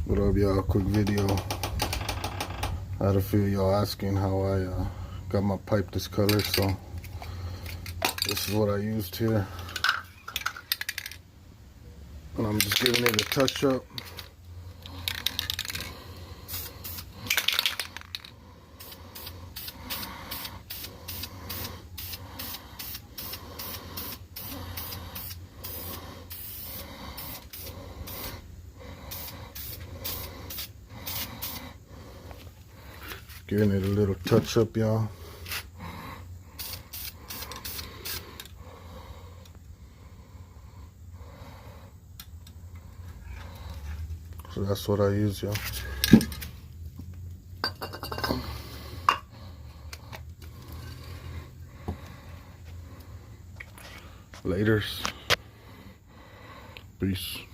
What up, y'all? Quick video. I had a few of y'all asking how I got my pipe this color, so this is what I used here. And I'm just giving it a touch up. Giving it a little touch up, y'all. So that's what I use, y'all. Laters. Peace.